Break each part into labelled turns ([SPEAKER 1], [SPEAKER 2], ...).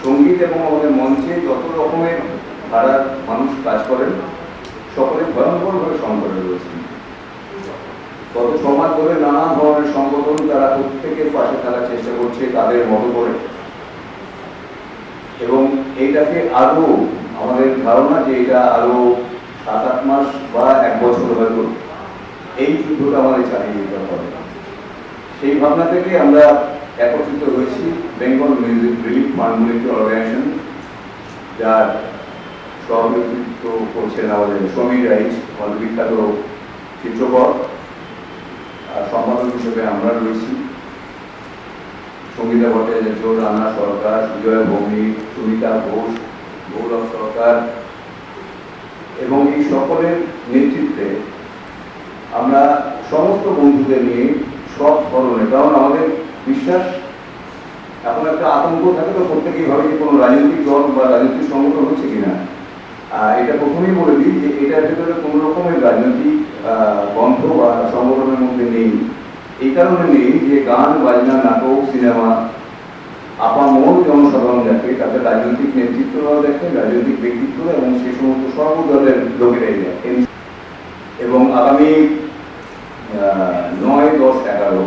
[SPEAKER 1] সঙ্গীত এবং আমাদের মঞ্চে যত রকমের ধারার মানুষ কাজ করেন সকলে ভয়ঙ্করভাবে সংকটে রয়েছেন। গত সমাজ ধরে নানা ধরনের সংগঠন তারা প্রত্যেকের পাশে থাকার চেষ্টা করছে তাদের মতো করে, এবং এইটাকে আরো আমাদের ধারণা যে এটা আরো 7-8 মাস বা 1 বছর হয়তো এই যুদ্ধটা আমাদের চালিয়ে যেতে হবে। সেই ভাবনা থেকে আমরা একত্রিত হয়েছি বেঙ্গল মিউজিক রিলিফ ফান্ড বলে অর্গানাইজেশন, যার সভাপতিত্ব করছেন আমাদের সমীর রাইজ, আমাদের বিখ্যাত চিত্রকর। সম্পাদক হিসেবে আমরা রয়েছি সঙ্গীতা ভট্টাচার্য, রানা সরকার, সুজয় ভৌমিক, সুমিতা ঘোষ, গৌরব সরকার, এবং এই সকলের নেতৃত্বে আমরা সমস্ত বন্ধুদের নিয়ে সব ধরনের, কারণ আমাদের বিশ্বাস এখন একটা আতঙ্ক থাকে তো প্রত্যেকেই ভাবে যে কোনো রাজনৈতিক দল বা রাজনৈতিক সংগঠন হচ্ছে কিনা। এটা প্রথমেই বলে দিই যে এটার ভেতরে কোনো রকমের রাজনৈতিক গন্ধ বা সংগঠনের মধ্যে নেই। এই কারণে নেই যে গান বাজনা নাটক সিনেমা আপামর জনসাধারণ দেখে, তাদের রাজনৈতিক নেতৃত্বরাও দেখে, রাজনৈতিক ব্যক্তিত্বরা এবং সেই সমস্ত সর্বদলের লোকেরাই দেখে। এবং আগামী 9, 10, 11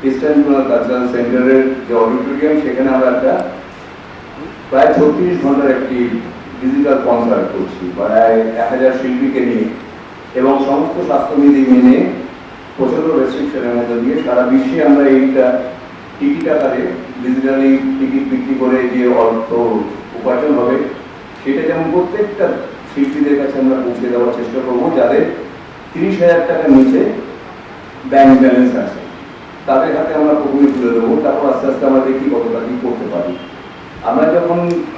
[SPEAKER 1] ইস্টার্ন কালচারাল সেন্টারের যে অডিটোরিয়াম, সেখানে আমরা একটা প্রায় 36 ঘন্টার একটি ডিজিটাল কনসার্ট করছি প্রায় 1000 শিল্পীকে নিয়ে, এবং সমস্ত স্বাস্থ্যবিধি মেনে প্রচন্ড রেস্ট্রিকশনের মধ্যে দিয়ে সারা বিশ্বে আমরা এইটা টিকিট আকারে ডিজিটালি টিকিট বিক্রি করে যে অর্থ উপার্জন হবে সেটা যেমন প্রত্যেকটা শিল্পীদের কাছে আমরা পৌঁছে দেওয়ার চেষ্টা করবো, যাদের 30,000 টাকার নিচে ব্যাংক ব্যালেন্স আছে তাদের হাতে আমরা প্রথমে তুলে দেবো। তারপর আস্তে আস্তে আমরা দেখি কতটা কি করতে পারি।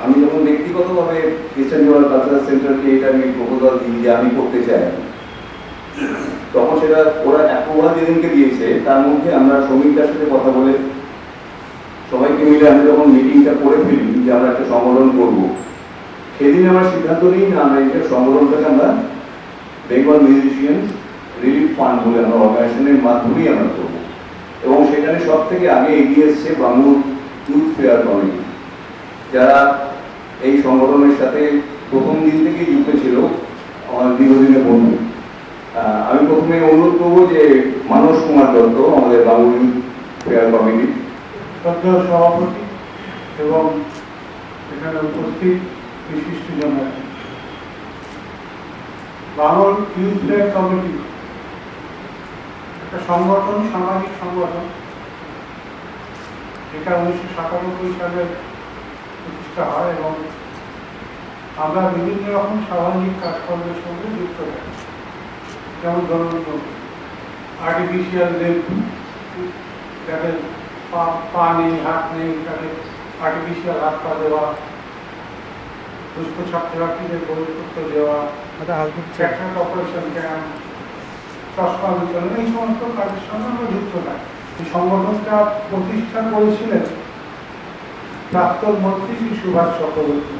[SPEAKER 1] আমি যখন ব্যক্তিগতভাবে ইস্টার্ন কালচারাল সেন্টারকে এটা আমি প্রপোজাল দিই যে আমি করতে চাই, তখন সেটা ওরা অ্যাপ্রুভাল যেদিনকে দিয়েছে তার মধ্যে আমরা শ্রমিকদের সাথে কথা বলে সবাইকে মিলে আমি যখন মিটিংটা করে ফেলি যে আমরা একটা সংগঠন করব, সেদিন আমরা সিদ্ধান্ত নিই না আমরা এই সংগঠনটাকে আমরা বেঙ্গল মিউজিশিয়ানস রিলিফ ফান্ড বলে আমরা অর্গানাইজেশনের মাধ্যমেই আমরা করবো। এবং সেখানে সব থেকে আগে এগিয়ে এসছে বাংলুর ইউথ ফেয়ার কমিটি, যারা এই সংগঠনের সাথে প্রথম দিন থেকেই যুক্ত ছিল, আমার দীর্ঘদিনের বন্ধু। আমি প্রথমে অনুরোধ করবো যে মানস কুমার দত্ত, আমাদের বাংলুর ইউথ ফেয়ার কমিটি
[SPEAKER 2] সভাপতি এবং এখানে উপস্থিত বিশিষ্টজন, বাংলুর ইউথ ফেয়ার কমিটি একটা সংগঠন, সামাজিক সংগঠন, এটা 1997 সালে প্রতিষ্ঠা হয় এবং আমরা বিভিন্ন রকম সামাজিক কাজকর্মের সঙ্গে যুক্ত থাকি। যেমন ধরুন আর্টিফিশিয়াল লেগ, যাদের পা নেই হাত নেই তাদের আর্টিফিশিয়াল হাত পা দেওয়া, দুস্থ ছাত্রছাত্রীদের বইপত্র দেওয়া, ট্র্যাক্টর অপারেশন ক্যাম্প, চশমা বিতরণ, এই সমস্ত কাজের সঙ্গে আমরা যুক্ত থাকি। এই সংগঠনটা প্রতিষ্ঠা করেছিলেন প্রাক্তন মন্ত্রী শ্রী সুভাষ চক্রবর্তী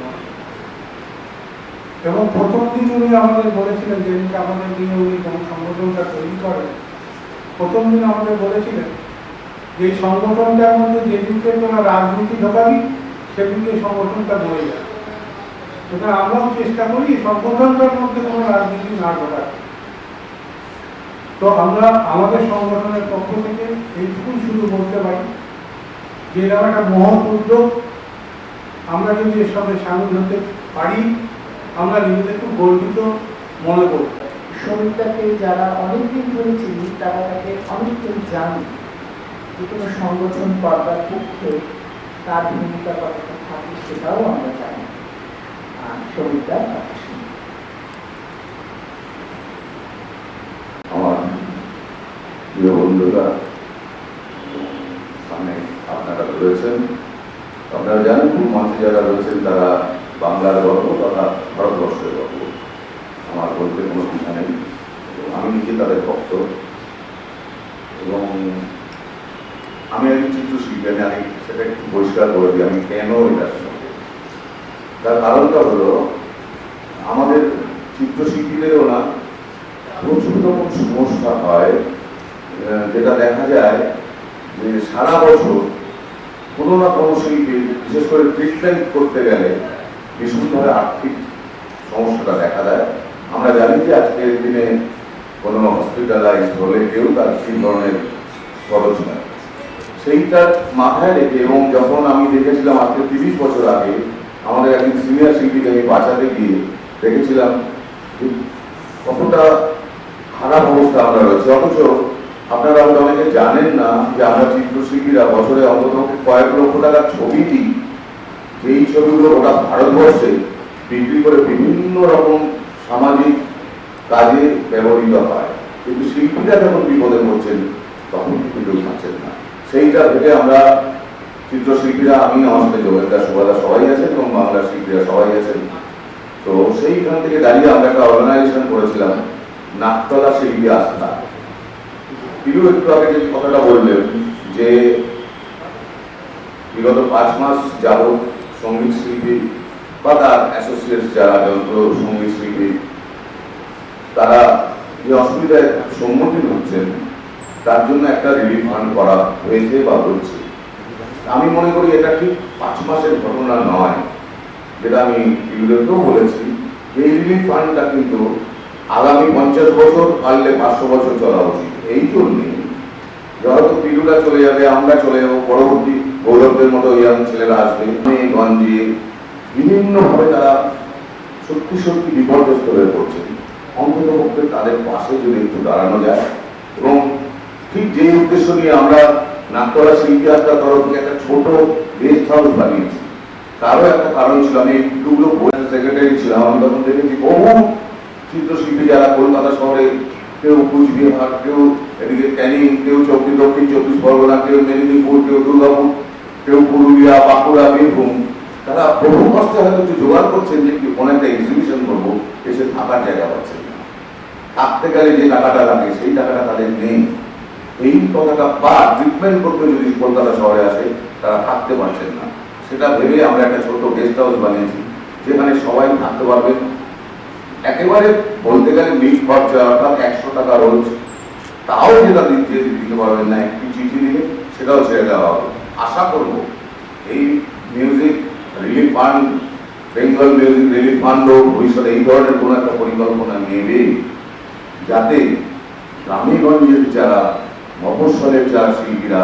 [SPEAKER 2] এবং প্রথম দিন উনি আমাদের বলেছিলেন, যেদিনকে আমাদের নিয়ে উনি যখন সংগঠনটা তৈরি করেন, প্রথম দিন আমাদের বলেছিলেন যে এই সংগঠনটার মধ্যে যেদিনকে তোরা রাজনীতি ঢোকাবি সেদিনকে সংগঠনটা মরে যায়। সুতরাং আমরাও চেষ্টা করি সংগঠনটার মধ্যে কোনো রাজনীতি না ঢোকাতে। তো আমরা আমাদের সংগঠনের পক্ষ থেকে এইটুকুই শুধু বলতে পারি যে এরকম একটা মহৎ উদ্যোগ, আমরা যদি এর সঙ্গে সামিল হতে পারি আমরা নিজেদেরকে গর্বিত মনে করি।
[SPEAKER 3] শ্রমিকটাকে যারা অনেকদিন ধরে চিনি তারা তাকে অনেকদিন জানি, যে কোনো সংগঠন করবার পক্ষে তার ভূমিকা কতটা থাকে সেটাও আমরা জানি। আর শ্রমিকটার কথা শুনি।
[SPEAKER 1] আমার প্রিয় বন্ধুরা, সামনে আপনারা রয়েছেন, আপনারা জানেন খুব মঞ্চে যারা রয়েছেন তারা বাংলার গর্ব তথা ভারতবর্ষের গর্ব, আমার বলতে কোনো কথা নেই। আমি নিজে তাদের ভক্ত এবং আমি একজন চিত্রশিল্পী, আমি সেটা একটু পরিষ্কার করে দিই আমি কেন এটার সঙ্গে। তার কারণটা হলো আমাদের চিত্রশিল্পীদেরও না প্রচুর রকম সমস্যা হয়, যেটা দেখা যায় যে সারা বছর কোনো না কোনো শিল্পী বিশেষ করে ট্রিটমেন্ট করতে গেলে ভীষণভাবে আর্থিক সমস্যাটা দেখা দেয়। আমরা জানি যে আজকের দিনে কোনো হসপিটালাইজ হলে কেউ তার কি ধরনের খরচ নেয়, সেইটা মাথায় রেখে, এবং যখন আমি দেখেছিলাম আজকে 30 বছর আগে আমাদের একজন সিনিয়র শিল্পীকে আমি বাঁচাতে গিয়ে দেখেছিলাম যে কতটা খারাপ অবস্থা আমরা রয়েছে। অথচ আপনারা হয়তো অনেকে জানেন না যে আমরা চিত্রশিল্পীরা বছরে অন্তত কয়েক লক্ষ টাকার ছবি দিই, যেই ছবিগুলো গোটা ভারতবর্ষে বিক্রি করে বিভিন্ন রকম সামাজিক কাজে ব্যবহৃত হয়, কিন্তু শিল্পীরা যখন বিপদে পড়ছেন তখন কিন্তু থাকছেন না। সেইটা ভেবে আমরা চিত্রশিল্পীরা, আমি, আমার সাথে যোগেন্দা, সুভাদা সবাই আছেন এবং বাংলার শিল্পীরা সবাই আছেন, তো সেইখান থেকে দাঁড়িয়ে আমরা একটা অর্গানাইজেশন করেছিলাম নাকতলা শিল্পী আস্থা। একটু আগে যে কথাটা বললেন যে বিগত 5 মাস যাবৎ সঙ্গীত শিল্পী বা তার অ্যাসোসিয়েটস যারা যন্ত্র সঙ্গীত শিল্পী তারা যে অসুবিধায় সম্মুখীন হচ্ছেন তার জন্য একটা রিলিফ ফান্ড করা হয়েছে বা হচ্ছে। আমি মনে করি এটা ঠিক 5 মাসের ঘটনা নয়, যেটা আমি ইউরোপেও বলেছি। এই রিলিফ ফান্ডটা কিন্তু আগামী 50 বছর, পারলে 500 বছর চলা উচিত। এই জন্যে হয়তো পিলুরা চলে যাবে, আমরা চলে যাবো, পরবর্তী গৌরবদের মতো ইয়াং ছেলেরা আসবে, গঞ্জে বিভিন্নভাবে তারা সত্যি সত্যি বিপর্যস্ত হয়ে পড়ছে। অন্তত পক্ষে তাদের পাশে যদি একটু দাঁড়ানো যায়, এবং ঠিক যে উদ্দেশ্য নিয়ে আমরা নাকতলা শিল্পী আস্থার তরফ থেকে একটা ছোট গেস্ট হাউস বানিয়েছি, তারও একটা কারণ ছিল। আমি একটুগুলো বোর্ডের সেক্রেটারি ছিলাম, আমি তখন দেখেছি বহু চিত্রশিল্পী যারা কলকাতা শহরে, কেউ কুচবিহার, কেউ এদিকে ক্যানিং, কেউ দক্ষিণ 24 পরগনা, কেউ মেদিনীপুর, কেউ দুর্গাপুর, কেউ পুরুলিয়া, বাঁকুড়া, বীরভূম, তারা বহু কষ্টে হয়তো একটু জোগাড় করছেন যে কোনো একটা এক্সিবিশন করবো, এসে থাকার জায়গা পাচ্ছেন না। থাকতে গেলে যে টাকাটা লাগে সেই টাকাটা তাদের নেই। এই কথাটা বা ট্রিটমেন্ট করতে যদি কলকাতা শহরে আসে তারা থাকতে পারছেন না। সেটা ভেবে আমরা একটা ছোট গেস্ট হাউস বানিয়েছি, যেখানে সবাই থাকতে পারবেন। একেবারে বলতে গেলে মিট খরচা অর্থাৎ 100 টাকা রোজ, তাও যেটা দিতে পারবেন না, একটি চিঠি দিলে সেটাও ছেড়ে দেওয়া হবে। আশা করব এই music relief fund, Bengal music relief ফান্ডও ভবিষ্যতে এই ধরনের কোনো একটা পরিকল্পনা নেবে, যাতে গ্রামেগঞ্জের যারা মফস্বলের যারা শিল্পীরা,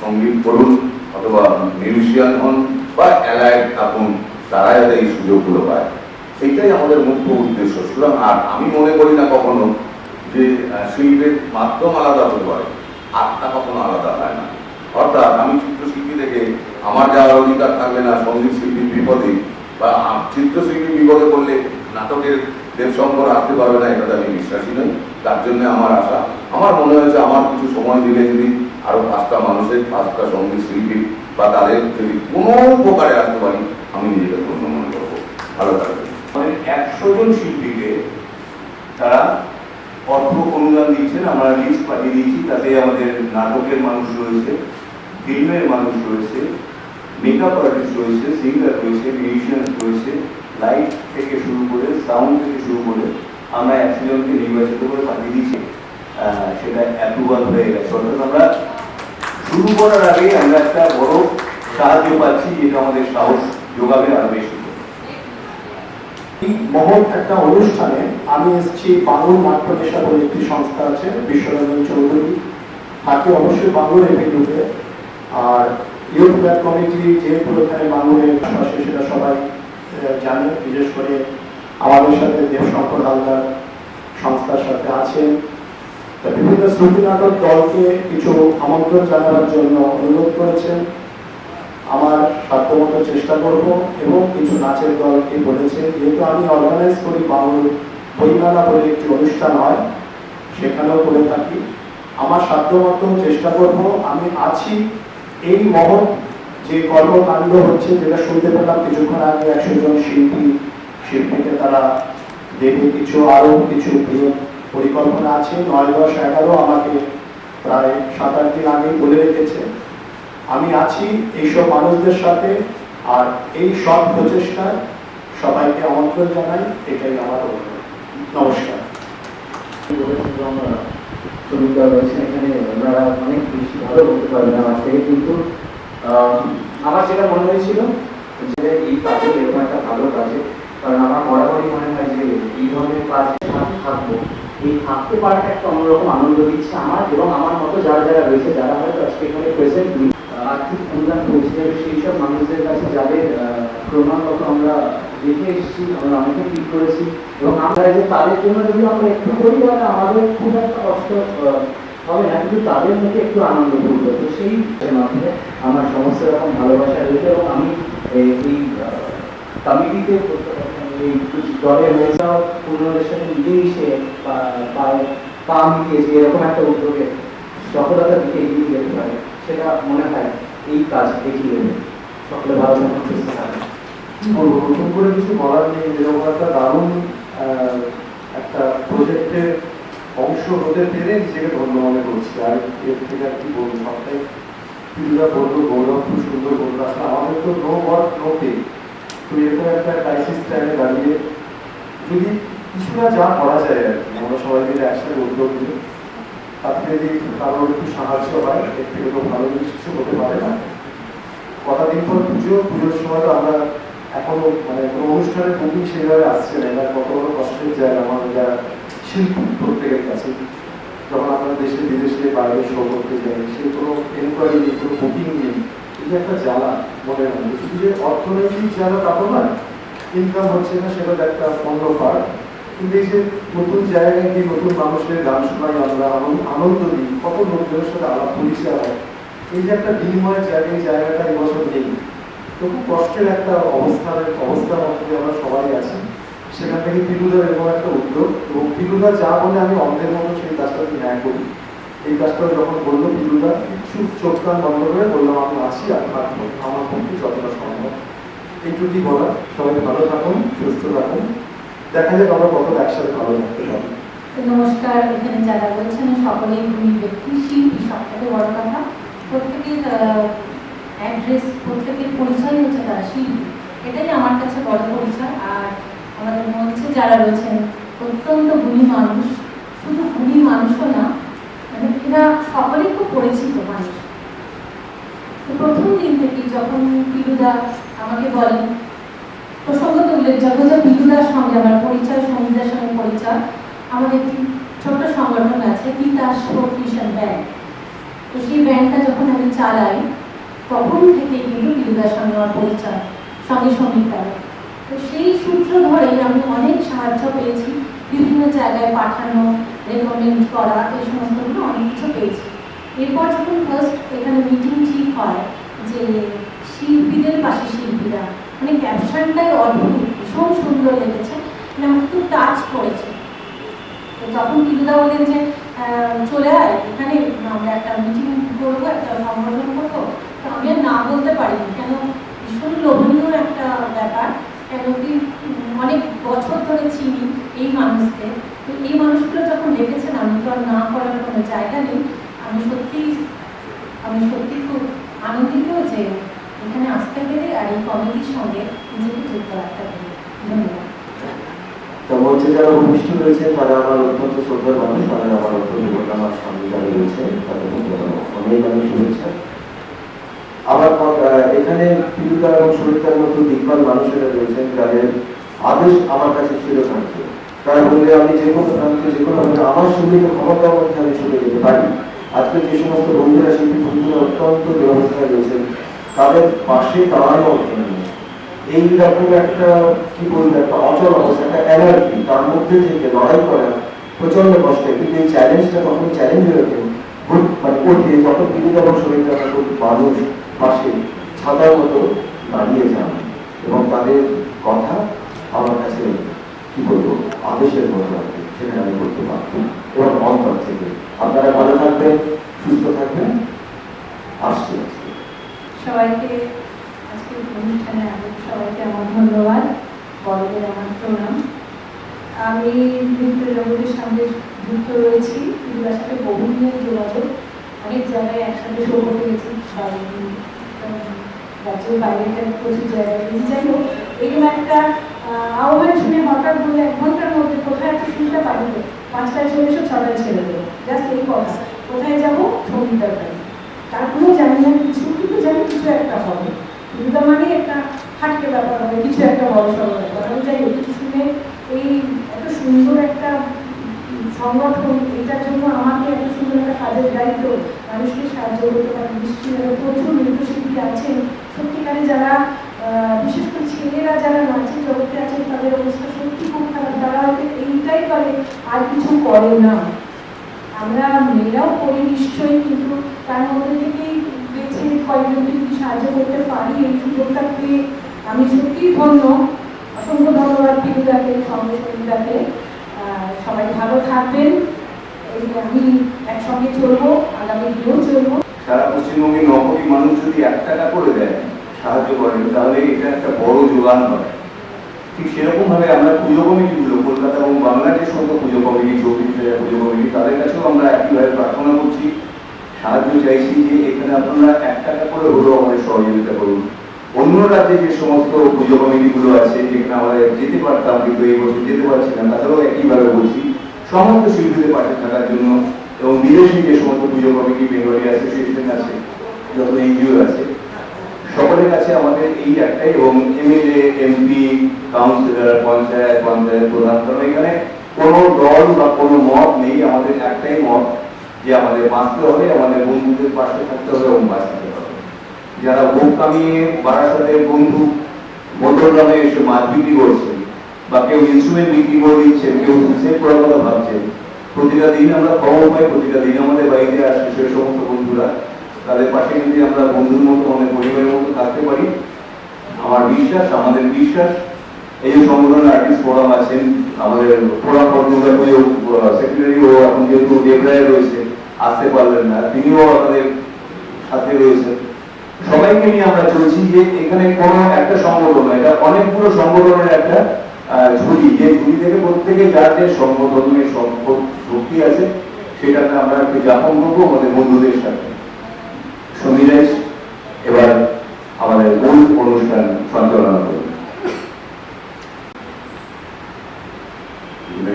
[SPEAKER 1] সঙ্গীত করুন অথবা মিউজিশিয়ান হন বা অ্যালাইড থাকুন, তারা যাতে এই সুযোগগুলো পায়, সেইটাই আমাদের মুখ্য উদ্দেশ্য। সুতরাং আর আমি মনে করি না কখনো যে শিল্পের মাধ্যম আলাদা হতে পারে, আত্মা কখনো আলাদা হয় না। অর্থাৎ আমি চিত্রশিল্পী থেকে আমার যাওয়ার অধিকার থাকবে না সঙ্গীত শিল্পীর বিপদে, বা চিত্রশিল্পী বিপদে করলে নাটকের দেবশঙ্কর আসতে পারবে না, এটাতে আমি বিশ্বাসী নই। তার জন্য আমার আশা, আমার মনে হয়েছে আমার কিছু সময় দিলে যদি আরো 5টা মানুষের, 5টা সঙ্গীত শিল্পী বা তাদের যদি কোনো উপকারে আসতে পারি, আমি নিজেকে ধন্য মনে করবো। ভালো থাকবে। মানে 100 জন শিল্পীকে তারা অর্থ অনুদান দিচ্ছেন, আমরা লিস্ট পাঠিয়ে দিয়েছি। তাতে আমাদের নাটকের মানুষ রয়েছে, ফিল্মের মানুষ রয়েছে, মেকআপ আর্টিস্ট রয়েছে, সিঙ্গার রয়েছে, মিউজিশিয়ান রয়েছে, লাইট থেকে শুরু করে সাউন্ড থেকে শুরু করে আমরা 100 জনকে নির্বাচিত করে পাঠিয়ে দিয়েছি। সেটা অ্যাপ্রুভাল হয়ে গেছে। অর্থাৎ আমরা শুরু করার আগেই আমরা একটা বড় সাহায্য পাচ্ছি, যেটা আমাদের সাহস যোগাবে আরো বেশি।
[SPEAKER 4] এই মহৎ একটা অনুষ্ঠানে আমি এসেছি বাংলা নাট্য পেশা বলে একটি সংস্থা আছে, বিশ্বরঞ্জন চৌধুরী থাকে অবশ্যই বাংলার এভিনিউতে। আর ইউথ ব্যাক কমিটি যেহেতু এখানে বাংলার পাশে সেটা সবাই জানে, বিশেষ করে আমাদের সাথে দেবশঙ্কর হালদার সংস্থার সাথে আছেন। বিভিন্ন শ্রুতি নাটক দলকে কিছু আমন্ত্রণ জানানোর জন্য অনুরোধ করেছেন। আমার সাধ্যমতো চেষ্টা করব, এবং কিছু নাচের দলকে বলেছে, যেহেতু আমি অর্গানাইজ করি বাংলা বইমেলা বলে একটি অনুষ্ঠান হয়, সেখানেও করে থাকি, আমার সাধ্যমতো চেষ্টা করব। আমি আছি এই মহৎ যে কর্মকাণ্ড হচ্ছে, যেটা শুনতে পেলাম কিছুক্ষণ আগে 100 জন শিল্পীকে তারা দেবে, কিছু আরো কিছু পরিকল্পনা আছে। 9, 10, 11 আমাকে প্রায় 7-8 দিন আগেই বলে রেখেছে। আমি আছি এইসব মানুষদের সাথে, আর এই সব প্রচেষ্টায় সবাইকে আমন্ত্রণ জানাই, এটাই আমার অনুরোধ। নমস্কার।
[SPEAKER 5] শ্রমিকরা রয়েছেন এখানে, ওনারা অনেক বেশি ভালো বলতে পারবেন আমার থেকে, কিন্তু আমার যেটা মনে হয়েছিল যে এই কাজে এরকম একটা ভালো কাজে, কারণ আমার বরাবরই মনে হয় যে এই ধরনের কাজে সাথে থাকবো, এই থাকতে পারাটা একটা অন্যরকম আনন্দ দিচ্ছে আমার এবং আমার মতো যারা যারা রয়েছে, যারা হয়তো আজকে এখানে প্রেজেন্ট নেই, আর্থিক অনুদান পৌঁছে যাবে সেই সব মানুষদের কাছে, যাদের ক্রমাগত আমরা দেখে এসেছি, আমরা অনেকে ফিল করেছি, এবং আমরা যে তাদের জন্য যদি আমরা একটু করি তাহলে আমাদের খুব একটা কষ্ট হবে না, কিন্তু তাদের মুখে একটু আনন্দ করবো। তো সেই মাধ্যমে আমার সমস্ত রকম ভালোবাসা রয়েছে এবং আমি এই কমিটিতে এই দলের হয়েছেও পুনরের সাথে নিজেই সে পা মিলিয়েছে এরকম একটা উদ্যোগে সফলতার দিকে এগিয়ে যেতে পারে, সেটা মনে হয় এই কাজ এগিয়ে দেবে। সকলে ভালো থাকুন, সুস্থ থাকুন।
[SPEAKER 4] কি বলবো, নতুন করে কিছু বলার নেই। যেরকম একটা দারুণ একটা প্রজেক্টের অংশ হতে পেরে নিজেকে ধন্য মনে করছি। আর এর থেকে আর কি বলবো, সবটাই পিলুরা বললো, গৌরব খুব সুন্দর বললো। আসলে আমাদের তো নো ওয়ার্ক নো পে। তো এরকম একটা ক্রাইসিস টাইমে দাঁড়িয়ে যদি কিছুটা যা করা যায় আর কি, আমরা সবাই মিলে একসাথে উদ্যোগ নিই, তাতে যদি কারোর একটু সাহায্য হয়, এর থেকে তো ভালো কিছু হতে পারে না। কটা দিন পর পুজোর সময় তো আমরা এখনো মানে কোনো অনুষ্ঠানের বুকিং সেভাবে আসছে না। এবার কত বড় কষ্টের জায়গা আমাদের যারা শিল্পী প্রত্যেকের কাছে। যখন আমরা দেশে বিদেশে বাইরে শো করতে যাই, সে কোনো এনকোয়ারি নেই, কোনো বুকিং নেই, এই যে একটা জ্বালা মনে হয়। শুধু যে অর্থনৈতিক জ্বালা তা তো নয়, ইনকাম হচ্ছে না সেটা একটা অন্য পার্ট, কিন্তু এই যে নতুন জায়গায় গিয়ে নতুন মানুষের গান শোনাই, আমরা আনন্দ দিই, কত লোকজনের সাথে আলাপ পরিচয় হয়, এই যে একটা বিনিময়ের জায়গা, এই জায়গাটা এবছর নেই। তো খুব কষ্টের একটা অবস্থার মধ্যে আমরা সবাই আছি। সেখান থেকে পিলুদার এরকম একটা উদ্যোগ, এবং পিলুদা যা বলে আমি অন্ধের মতো সেই কাজটা ন্যায় করি। এই কাজটা যখন বললো পিলুদা, কিছু চোখ কান বন্ধ করে বললাম আমি আছি, আপনার আমার পক্ষে যতটা সম্ভব। এইটুকুই বলা। সবাই ভালো থাকুন, সুস্থ থাকুন, দেখা যাক আমরা কত একসাথে ভালো থাকতে পারি।
[SPEAKER 6] নমস্কার, এখানে যারা বলছেন সকলেই গুণী ব্যক্তি, শিল্পী, সবথেকে বড় কথা প্রত্যেকের অ্যাড্রেস, প্রত্যেকের পরিচয় হচ্ছে তারা শিল্পী, এটাই আমার কাছে বড় পরিচয়। আর আমাদের মঞ্চে যারা রয়েছেন অত্যন্ত গুণী মানুষ, শুধু গুণী মানুষও না, মানে এরা সকলেই খুব পরিচিত মানুষ। তো প্রথম দিন থেকে যখন পিলুদা আমাকে বলেন, প্রসঙ্গত উল্লেখযোগ্য যে পিলুদার সঙ্গে আমার পরিচয়, সঙ্গীতার সঙ্গে পরিচয়, আমাদের একটি ছোট্ট সংগঠন আছে তিতাস ফিউশন ব্যান্ড। তো সেই ব্যান্ডটা যখন আমি চালাই তখন থেকে কিন্তু পিলুদার সঙ্গে আমার পরিচয়, সঙ্গে সঙ্গীতার। তো সেই সূত্র ধরেই আমি অনেক সাহায্য পেয়েছি, বিভিন্ন জায়গায় পাঠানো, রেকমেন্ড করা, এই সমস্তগুলো অনেক কিছু পেয়েছি। এরপর যখন ফার্স্ট এখানে মিটিং ঠিক হয় যে শিল্পীদের পাশে শিল্পীরা, মানে ক্যাপশনটাই অদ্ভুত, ভীষণ সুন্দর লেগেছে, মানে আমাকে খুব টাচ করেছে। তো তখন পিলুদা বলেন যে চলে আয় এখানে, আমরা একটা মিটিং করবো, একটা সংগঠন করবো। তো আমি আর না বলতে পারিনি, কেন ভীষণ লোভনীয় একটা ব্যাপার, কেন কি অনেক বছর ধরে চিনি এই মানুষকে। তো এই মানুষগুলো যখন দেখেছেন, আমি তো আর না করার কোনো জায়গা নেই। আমি সত্যি খুব আনন্দিত যে এখানে আসতে পেরে আর এই কমিটির সঙ্গে নিজেকে যুক্ত রাখতে পেরে। ধন্যবাদ।
[SPEAKER 5] তো মঞ্চে যারা উপস্থিত রয়েছে তারা আমার অত্যন্ত শ্রদ্ধার মানুষ, তাদের আমার অত্যন্ত আমার সামনে যারা রয়েছে তাদের অনেক অনেক শুভেচ্ছা। আবার এখানে পিলুদা এবং সরিতার মতো দিকপাল মানুষেরা রয়েছেন যাদের আদেশ আমার কাছে ছিল থাকছে। তারা বললে আমি যে কোনো প্রান্তে, যে কোনো আমার সুবিধা ক্ষমতার মধ্যে আমি চলে যেতে পারি। আজকে যে সমস্ত বন্ধুরা, শিল্পী বন্ধুরা অত্যন্ত দুরবস্থায় রয়েছেন, তাদের পাশে দাঁড়ানো এইরকম একটা কি বলবো, একটা অচল অবস্থা, একটা এনার্জি, তার মধ্যে থেকে লড়াই করা প্রচন্ড কষ্ট। কিন্তু এই চ্যালেঞ্জটা তখন চ্যালেঞ্জ হয়ে ওঠে, মানে ওঠে যখন পিলুদা এবং সরিতার মতো মানুষ পাশে ছাতার মতো দাঁড়িয়ে যান এবং তাদের কথা আমার কাছে কি বলবো আদেশের মতো লাগে, সেখানে আমি করতে পারতাম এবং অন্তর থেকে। আপনারা ভালো থাকবেন, সুস্থ থাকবেন। আসছি
[SPEAKER 6] সবাইকে আজকে অনুষ্ঠানে সবাইকে আমার ধন্যবাদ, বড়দের আমার প্রণাম। আমি নৃত্য জগতের সঙ্গে যুক্ত রয়েছি, পিলুদার সাথে বহুদিনের যোগাযোগ, অনেক জায়গায় একসাথে শো করতে গেছি, রাজ্যের বাইরে প্রচুর জায়গায় গেছি। যাই হোক, এরকম একটা আহ্বান শুনে হঠাৎ বলে 1 ঘন্টার মধ্যে কোথায় একটা শুনতে পারি, 5টায় চলে এসো, 6টায় ছেড়ে দেবো, জাস্ট এই কথা। কোথায় যাবো? সঙ্গীতার বাড়ি। তারপরেও জানি না কিছু, কিন্তু জানি কিছু একটা হবে, বিরোধিতা মানে একটা হাটকে ব্যাপার হবে, কিছু একটা বড় সড়ো ব্যাপার। আমি যাই হোক কিছু শুনে এই এত সুন্দর একটা সংগঠন, এটার জন্য আমাকে এত সুন্দর একটা কাজের দায়িত্ব, মানুষকে সাহায্য করতে পারে। নিশ্চয়ই প্রচুর নৃত্যশিল্পী আছেন সত্যিকারে, যারা বিশেষ করে ছেলেরা যারা নাচের জগতে আছেন তাদের অবস্থা সত্যি খুব খারাপ। তারা হয়তো এইটাই করে, আর কিছু করে না। আমরা মেয়েরাও করি নিশ্চয়ই, কিন্তু তার মধ্যে থেকেই বেছে কয়েকজনকে যদি সাহায্য করতে পারি এই সুযোগটা পেয়ে আমি সত্যিই ধন্য। অসংখ্য ধন্যবাদ পিলুদাকে, সঙ্গে সঙ্গীতাকে। সবাই ভালো থাকবেন, এই আমি একসঙ্গে চলবো, আগামী দিনেও চলবো।
[SPEAKER 1] সারা পশ্চিমবঙ্গে 9 কোটি মানুষ যদি 1 টাকা করে দেয়, সাহায্য করেন, তাহলে এটা একটা বড় যোগান হয়। ঠিক সেরকম ভাবে আমরা পুজো কমিটিগুলো, কলকাতা এবং বাংলার যে সমস্ত পুজো কমিটি, 34 পুজো কমিটি, তাদের কাছেও আমরা একইভাবে প্রার্থনা করছি, সাহায্য চাইছি যে এখানে আপনারা 1 টাকা করে হলেও আমাদের সহযোগিতা করুন। অন্য রাজ্যে যে সমস্ত পুজো কমিটিগুলো আছে যেখানে আমরা যেতে পারতাম কিন্তু এই বছর যেতে পারছি না, তাদেরও একইভাবে বলছি সমস্ত শিল্পীদের পাশে থাকার জন্য। এবং বিদেশি যে সমস্ত পুজো কমিটি, বেঙ্গলি অ্যাসোসিয়েশন আছে, যত এনজিও আছে, সকলের কাছে আমাদের এই একটাই, এবং এমএলএ, এমপি, কাউন্সিলর, পঞ্চায়েত প্রধান, কারণ এখানে কোনো দল বা কোনো মত নেই, আমাদের একটাই মত যে আমাদের বাঁচতে হবে, আমাদের বন্ধুদের পাশে থাকতে হবে এবং বাঁচতে হবে। যারা ভোগ কামিয়ে বারাসাতের বন্ধু মধ্যগ্রামে এসে মাছ বিক্রি করছে, বা কেউ ইনস্ট্রুমেন্ট বিক্রি করে দিচ্ছে, কেউ সেভ করার কথা ভাবছে, প্রতিটা দিন আমরা খবর পাই, প্রতিটা দিন আমাদের বাড়িতে আসে সেই সমস্ত বন্ধুরা। তাদের পাশে যদি আমরা বন্ধুর মতো, আমাদের পরিবারের মতো থাকতে পারি, আমার বিশ্বাস, আমাদের বিশ্বাস, এই যে সংগঠনের আর্টিস্ট ফোরাম আছেন, আমাদের ফোরাম সেক্রেটারি ও এখন যেহেতু দেবরায় রয়েছে, আসতে পারলেন না, তিনিও আমাদের সাথে রয়েছেন, সবাইকে নিয়ে আমরা চলছি যে এখানে কোনো একটা সংগঠন, এটা অনেকগুলো সংগঠনের একটা ঝুলি, যে ঝুলি থেকে প্রত্যেকে যার যে সংগঠনের শক্তি আছে সেটাকে আমরা একটু যাপন করবো আমাদের বন্ধুদের সাথে। সমীরাজ এবার আমাদের মূল অনুষ্ঠান সঞ্চালনা করবে।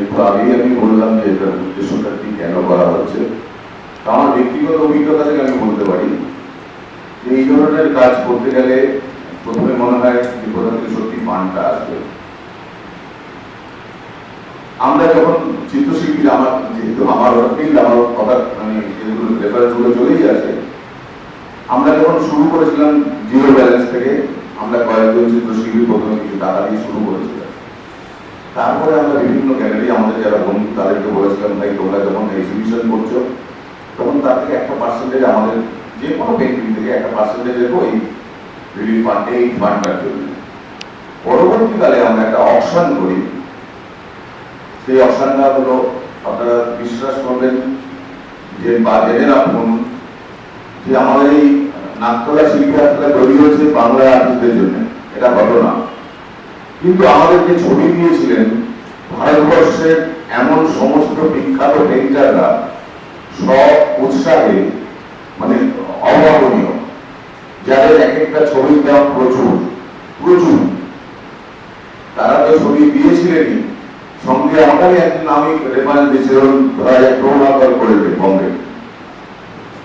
[SPEAKER 1] একটু আগেই আমি বললাম যে এটার উদ্দেশ্যটা কি, কেন করা হচ্ছে। আমার ব্যক্তিগত অভিজ্ঞতা থেকে আমি বলতে পারি যে এই ধরনের কাজ করতে গেলে প্রথমে মনে হয় যে কোথা থেকে সত্যি ফান্ডটা আসবে। আমরা যখন চিত্রশিল্পী, আমার যেহেতু আমার ফিল্ড, আমার কথা মানে যেগুলো রেফারেন্স গুলো চলেই আছে, আমরা যখন শুরু করেছিলাম জিরো ব্যালেন্স থেকে, আমরা কয়েকজন চিত্রশিল্পী প্রথমে কিছু টাকা দিয়ে শুরু করেছিলাম। তারপরে আমরা বিভিন্ন গ্যালারি, আমাদের যারা বন্ধু তাদেরকে বলেছিলাম, ভাই তোমরা যখন এক্সিবিশন করছো তখন তার থেকে একটা পার্সেন্টেজ আমাদের যে কোনো পেন্টিং থেকে একটা পার্সেন্টেজ রেখো এই রিলিফ ফান্ডে, এই ফান্ডটার জন্য। পরবর্তীকালে আমরা একটা অকশন করি, সেই অকশনটা হলো, আপনারা বিশ্বাস করবেন যে বা জেনে রাখুন যে আমাদের এই নাট্যকলা শিল্পী আসলে তৈরি হয়েছে বাংলা আর্টিস্টদের জন্য, এটা ঘটনা। কিন্তু আমাদের যে ছবি দিয়েছিলেন ভারতবর্ষের এমন সমস্ত বিখ্যাত পেইন্টাররা সব উৎসাহে মানে অভাবনীয়, যাদের এক একটা ছবির দাম প্রচুর প্রচুর, তারা তো ছবি দিয়েছিলেনই, সঙ্গে আমারই একজন আমি রেফারেন্স দিয়েছিলাম, ধরা যায় প্রভাকর করেছে Bombay.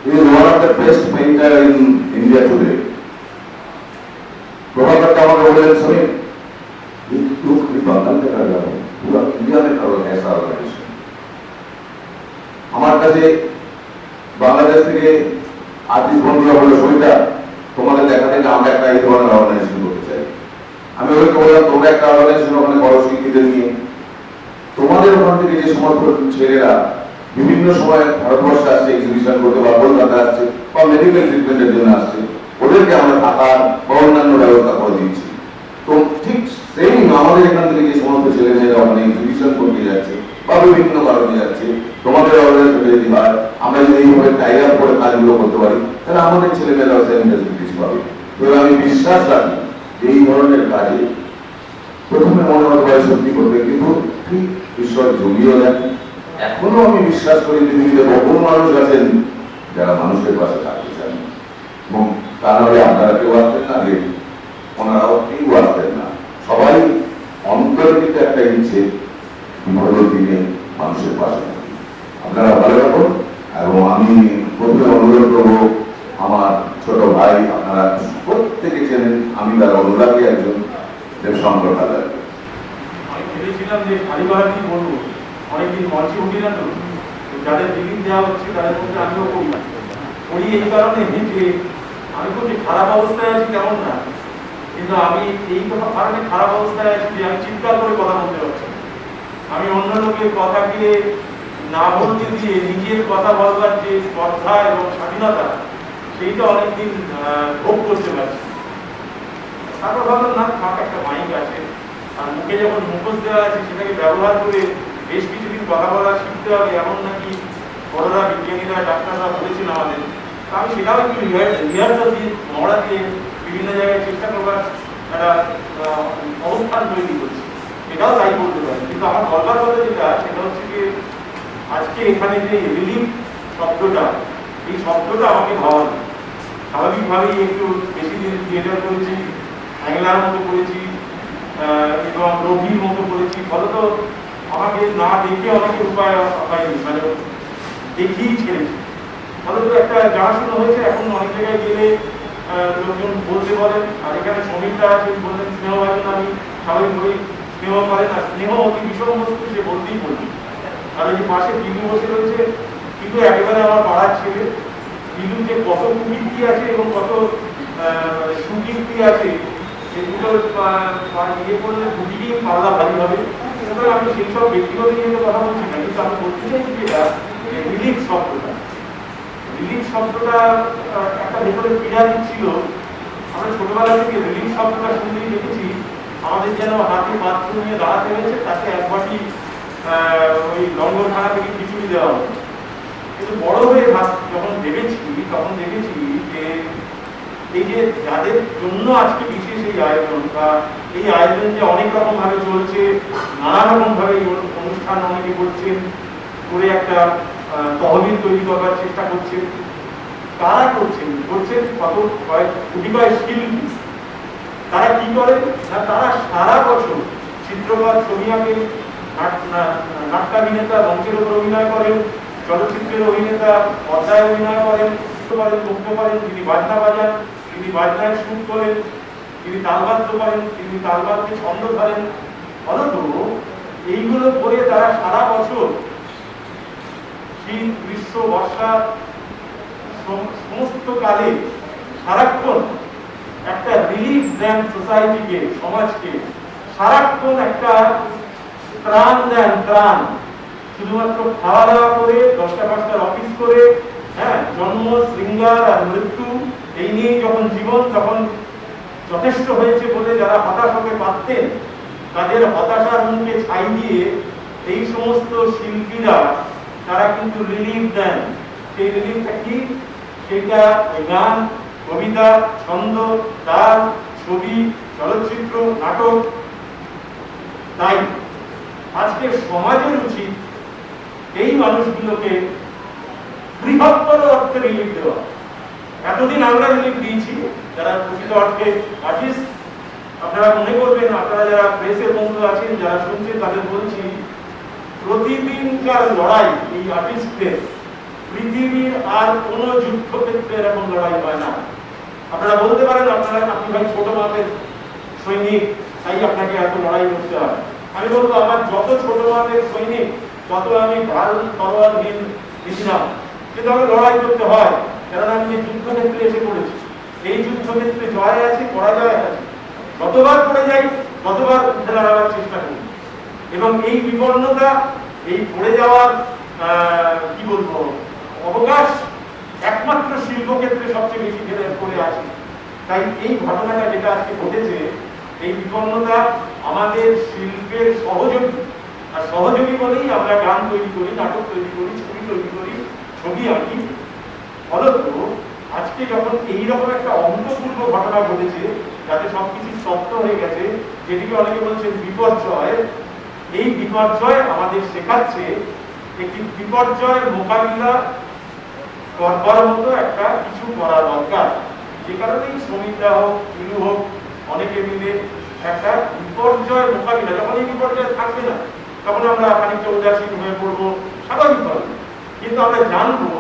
[SPEAKER 1] He is one of the best painter in India today. প্রভাকরটা আমাকে বললেন, শোনেন तू खाली बांग्ला में कर रहा है, पूरा इंडिया में करो ऐसा ऑर्गेनाइजेशन। আমার কাছে বাংলাদেশ থেকে আর্টিস্ট বন্ধুরা বলে, ছবিটা তোমাদের দেখা থেকে আমরা একটা এই ধরনের অর্গানাইজেশন করতে চাই। আমি ওদেরকে বললাম, তোমরা একটা অর্গানাইজেশন ওখানে বড় শিল্পীদের নিয়ে, তোমাদের ওখান থেকে যে সমস্ত ছেলেরা বিভিন্ন সময় ভারতবর্ষে আসছে এক্সিবিশন করতে বা কলকাতা আসছে বা মেডিকেল ট্রিটমেন্টের জন্য আসছে, ওদেরকে আমরা থাকার বা অন্যান্য ব্যবস্থা করে দিচ্ছি। তো ঠিক সেই আমাদের এখান থেকে যে সমস্ত ছেলে মেয়েরা ওখানে এক্সিবিশন করতে যাচ্ছে বা বিভিন্ন কারণে যাচ্ছে, তোমাদের অর্গানাইজেশন যদি হয়, আমরা যদি এইভাবে টাই আপ করে কাজগুলো করতে পারি, তাহলে আমাদের ছেলে মেয়েরাও সেম ফেসিলিটিস পাবে। তো আমি বিশ্বাস রাখি যে এই ধরনের কাজে প্রথমে মনে হতে পারে সত্যি করবে, কিন্তু ঠিক ঈশ্বর জমিয়েও দেন। এখনো আমি বিশ্বাস করি পৃথিবীতে বহু মানুষ আছেন যারা মানুষের পাশে থাকতে চান, এবং তা নাহলে আপনারা কেউ আসতেন না, যে ওনারাও কেউ আসতেন না। সবাই অন্তরে কিন্তু একটা ইচ্ছে বিপদের দিনে মানুষের পাশে থাকি। আপনারা ভালো রাখুন। এবং আমি প্রথমে অনুরোধ করবো আমার ছোট ভাই, আপনারা প্রত্যেকে চেনেন, আমি তার অনুরাগী একজন, দেবশঙ্কর হালদার।
[SPEAKER 7] আমি ভেবেছিলাম যে খালি গলা কি বলবো, অনেকদিন মঞ্চে উঠি না, তো যাদের রিলিজ দেওয়া হচ্ছে তাদের মধ্যে আমিও করি এই কারণে যে আমি খুব যে খারাপ অবস্থায় আছি তেমন না, কিন্তু আমি এই কারণে খারাপ অবস্থায় আছি যে আমি চিৎকার করে কথা বলতে পারছি। আমি অন্য লোকের কথাকে না বলতে দিয়ে নিজের কথা বলবার যে শ্রদ্ধা এবং স্বাধীনতা, সেইটা অনেকদিন ভোগ করতে পারছি। তারপর ভাবলাম না, থাক, একটা মাইক আছে, আর মুখে যখন মুখোশ দেওয়া আছে সেটাকে ব্যবহার করে বেশ কিছুদিন কথা বলা শিখতে হবে, এমন নাকি বড়রা, বিজ্ঞানীরা, ডাক্তাররা বলেছেন আমাদের। আমি সেটাও একটু রিহার্সাল দিয়ে, মহড়া দিয়ে বিভিন্ন জায়গায় চেষ্টা করবার একটা অবস্থান তৈরি করছি, এটাও তাই বলতে পারি। কিন্তু আমার বলবার কথা যেটা, সেটা হচ্ছে যে আজকে এখানে যে রিলিফ শব্দটা, এই শব্দটা আমাকে ভাবানো। স্বাভাবিকভাবেই একটু বেশি দিন থিয়েটার করেছি, অ্যাংলার মতো করেছি এবং রবির মতো করেছি, ফলত আমাকে না দেখে অনেকে উপায় হয়নি, মানে দেখেই ছেড়েছি। ফলত একটা জানাশোনা হয়েছে। এখন অনেক জায়গায় গেলে লোকজন বলতে বলেন, আর এখানে সমীরটা আছে, বললেন স্নেহ ভাজন, আমি স্বাভাবিকভাবেই স্নেহ করেন, আর স্নেহ অতি বিষম বস্তু, সে বলতেই বলছি। আর ওই যে পাশে পিলু বসে রয়েছে, কিন্তু একেবারে আমার পাড়ার ছেলে। পিলু যে কত কুকীর্তি আছে এবং কত সুকীর্তি আছে, সেগুলো ইয়ে করলে দুদিকেই পাল্লা ভারী হবে। সুতরাং আমি সেই সব ব্যক্তিগত নিয়ে কথা বলছি না, কিন্তু আমি বলতে চাইছি যেটা রিলিফ শব্দটা, রিলিফ শব্দটা একটা ভেতরে পীড়া দিচ্ছিল। আমরা ছোটবেলা থেকে রিলিফ শব্দটা শুনলেই দেখেছি আমাদের যেন হাতে পাত্র নিয়ে দাঁড়াতে হয়েছে, তাকে এক বাটি ওই লঙ্গরখানা থেকে খিচুড়ি দেওয়া হতো। কিন্তু বড় হয়ে যখন ভেবেছি, তখন দেখেছি যে এই যে যাদের জন্য আজকে বিশেষ এই আয়োজন, বা এই আয়োজন যে অনেক রকম ভাবে চলছে, নানা রকম ভাবে এই অনুষ্ঠান অনেকে করছেন, করে একটা তহবিল তৈরি করবার চেষ্টা করছেন। কারা করছেন কত কতিপয় শিল্পী। তারা কি করেন না, তারা সারা বছর চিত্রকর, ছবি আঁকেন, নাট্যাভিনেতা, মঞ্চের উপর অভিনয় করেন, চলচ্চিত্রের অভিনেতা, পর্দায় অভিনয় করেন, মুক্ত করেন, তিনি বাজনা বাজান, তিনি বাজনায় সুর করেন, তিনি তালবাদ্য করেন, তিনি তালবাদ্যে ছন্দ ধরেন। ফলত এইগুলো করে তারা সারা বছর শীত, গ্রীষ্ম, বর্ষা সমস্ত কালে সারাক্ষণ একটা রিলিফ দেন সোসাইটিকে, সমাজকে, সারাক্ষণ একটা ত্রাণ দেন, ত্রাণ। শুধুমাত্র খাওয়া দাওয়া করে, 10টা-5টার অফিস করে, হ্যাঁ, জন্ম, শৃঙ্গার আর মৃত্যু, এই নিয়ে যখন জীবন, তখন যথেষ্ট হয়েছে বলে যারা হতাশ হতে পারতেন, তাদের হতাশার মুখে ছাই দিয়ে এই সমস্ত শিল্পীরা তারা কিন্তু রিলিফ দেন। সেই রিলিফটা কি? সেটা গান, কবিতা, ছন্দ, তাল, ছবি, চলচ্চিত্র, নাটক। তাই আজকে সমাজের উচিত এই মানুষগুলোকে বৃহত্তর অর্থে রিলিফ দেওয়া। এতদিন আমরা রিলিফ দিয়েছি যারা প্রকৃত অর্থে আর্টিস্ট। আপনারা মনে করবেন, আপনারা যারা প্রেসের বন্ধু আছেন, যারা শুনছেন, তাদের বলছি, প্রতিদিনকার লড়াই এই আর্টিস্টদের পৃথিবীর আর কোন যুদ্ধক্ষেত্রে এরকম লড়াই হয় না। আপনারা বলতে পারেন আপনি ভাই ছোট মাপের সৈনিক, তাই আপনাকে এত লড়াই করতে হয়। আমি বলবো, আমার যত ছোট মাপের সৈনিক, তত আমি ঢাল তলোয়ার নিয়েছিলাম, কিন্তু আমার লড়াই করতে হয়, কারণ আমি যে যুদ্ধক্ষেত্রে এসে পড়েছি। এই যুদ্ধক্ষেত্রে জয় আছে, পরাজয় আছে। যতবার পড়ে যাই, ততবার উঠে দাঁড়াবার চেষ্টা করি। এবং এই বিপন্নতা, এই পড়ে যাওয়ার কি বলবো অবকাশ একমাত্র শিল্পক্ষেত্রে সবচেয়ে বেশি করে আছে। তাই এই ঘটনাটা যেটা আজকে ঘটেছে, এই বিপন্নতা আমাদের শিল্পের সহযোগী। আর সহযোগী বলেই আমরা গান তৈরি করি, নাটক তৈরি করি, ছবি তৈরি করি, ছবি আঁকি। ফলত আজকে যখন এইরকম একটা অভূতপূর্ব ঘটনা ঘটেছে, যাতে সবকিছু স্তব্ধ হয়ে গেছে, যেটিকে অনেকে বলছেন বিপর্যয়, এই বিপর্যয় আমাদের শেখাচ্ছে একটি বিপর্যয় মোকাবিলা করবার মতো একটা কিছু করা দরকার। যে কারণেই শ্রমিকরা হোক, পিলু হোক, অনেকে মিলে একটা বিপর্যয় মোকাবিলা, যখন এই বিপর্যয় থাকবে না, তখন আমরা খানিকটা উদাসীন হয়ে পড়বো, স্বাভাবিকভাবে। কিন্তু আমরা জানবো